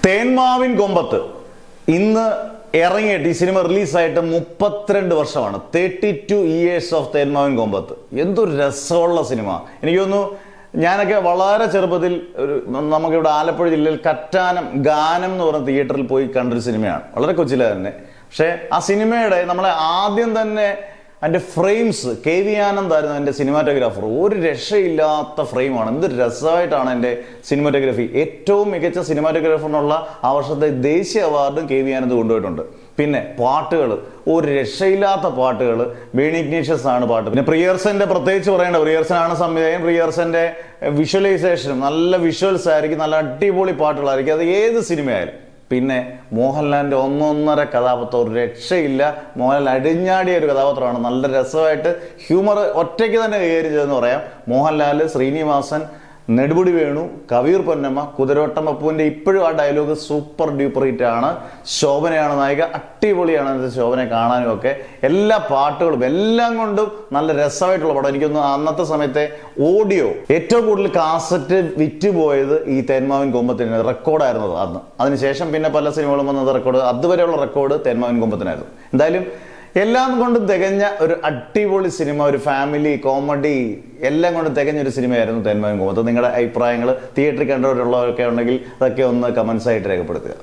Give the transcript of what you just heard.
തേന്മാവിൻ കൊമ്പത്ത് ഇന്ന് ഇറങ്ങിയിട്ട് ഈ സിനിമ റിലീസായിട്ട് 32 വർഷമാണ്. 32 years ഓഫ് തേന്മാവിൻ കൊമ്പത്ത്. എന്തൊരു രസമുള്ള സിനിമ. എനിക്ക് തോന്നുന്നു ഞാനൊക്കെ വളരെ ചെറുപ്പത്തിൽ നമുക്കിവിടെ ആലപ്പുഴ ജില്ലയിൽ കറ്റാനം ഗാനം എന്ന് പറഞ്ഞ തിയേറ്ററിൽ പോയി കണ്ടൊരു സിനിമയാണ്. വളരെ കൊച്ചിലെ തന്നെ. പക്ഷേ ആ സിനിമയുടെ നമ്മളെ ആദ്യം തന്നെ അതിൻ്റെ ഫ്രെയിംസ് KV ആനന്ദ് ആയിരുന്നു എൻ്റെ സിനിമാറ്റോഗ്രാഫർ. ഒരു രക്ഷയില്ലാത്ത ഫ്രെയിമാണ്. എന്ത് രസമായിട്ടാണ് എൻ്റെ സിനിമാറ്റോഗ്രാഫി. ഏറ്റവും മികച്ച സിനിമാറ്റോഗ്രാഫറിനുള്ള ആ വർഷത്തെ ദേശീയ അവാർഡും KV ആനന്ദ് കൊണ്ടുപോയിട്ടുണ്ട്. പിന്നെ പാട്ടുകൾ, ഒരു രക്ഷയില്ലാത്ത പാട്ടുകൾ. ബേണി ഇഗ്നീഷ്യസ് ആണ് പാട്ട്. പിന്നെ പ്രിയർസന്റെ പ്രത്യേകിച്ച് പറയേണ്ട, പ്രിയർസനാണ് സംവിധായകൻ. പ്രിയർസന്റെ വിഷ്വലൈസേഷനും നല്ല വിഷ്വൽസ് ആയിരിക്കും, നല്ല അടിപൊളി പാട്ടുകളായിരിക്കും. അത് ഏത് സിനിമയായാലും. പിന്നെ മോഹൻലാലിൻ്റെ ഒന്നൊന്നര കഥാപാത്രം, ഒരു രക്ഷയില്ല. മോഹൻലാൽ അടിഞ്ഞാടിയ ഒരു കഥാപാത്രമാണ്. നല്ല രസമായിട്ട് ഹ്യൂമർ ഒറ്റയ്ക്ക് തന്നെ കൈകാര്യം ചെയ്തെന്ന് പറയാം. മോഹൻലാൽ, ശ്രീനിവാസൻ, നെടുമുടി വേണു, കവിയൂർ പൊന്നമ്മ, കുതിരോട്ടം അപ്പുവിൻ്റെ ഇപ്പോഴും ആ ഡയലോഗ് സൂപ്പർ ഡ്യൂപ്പർ ഹിറ്റ് ആണ്. ശോഭനയാണ് നായിക. അടിപൊളിയാണ് ശോഭനെ കാണാനും ഒക്കെ. എല്ലാ പാട്ടുകളും എല്ലാം കൊണ്ടും നല്ല രസമായിട്ടുള്ള പടം. എനിക്കൊന്ന് അന്നത്തെ സമയത്തെ ഓഡിയോ ഏറ്റവും കൂടുതൽ കാസറ്റ് വിറ്റുപോയത് ഈ തേന്മാവിൻ കൊമ്പത്തിന് റെക്കോർഡായിരുന്നത് അന്ന്. അതിനുശേഷം പിന്നെ പല സിനിമകളും വന്നത് റെക്കോർഡ്. അതുവരെയുള്ള റെക്കോർഡ് തേന്മാവിൻ കൊമ്പത്തിനായിരുന്നു. എന്തായാലും എല്ലാം കൊണ്ടും തികഞ്ഞ ഒരു അടിപൊളി സിനിമ, ഒരു ഫാമിലി കോമഡി എല്ലാം കൊണ്ടും തികഞ്ഞ ഒരു സിനിമയായിരുന്നു തേന്മാവിൻ കൊമ്പത്ത്. നിങ്ങളുടെ അഭിപ്രായങ്ങൾ തിയേറ്ററിൽ കണ്ടവരുള്ളവരൊക്കെ ഉണ്ടെങ്കിൽ അതൊക്കെ ഒന്ന് കമൻസ് ആയിട്ട് രേഖപ്പെടുത്തുക.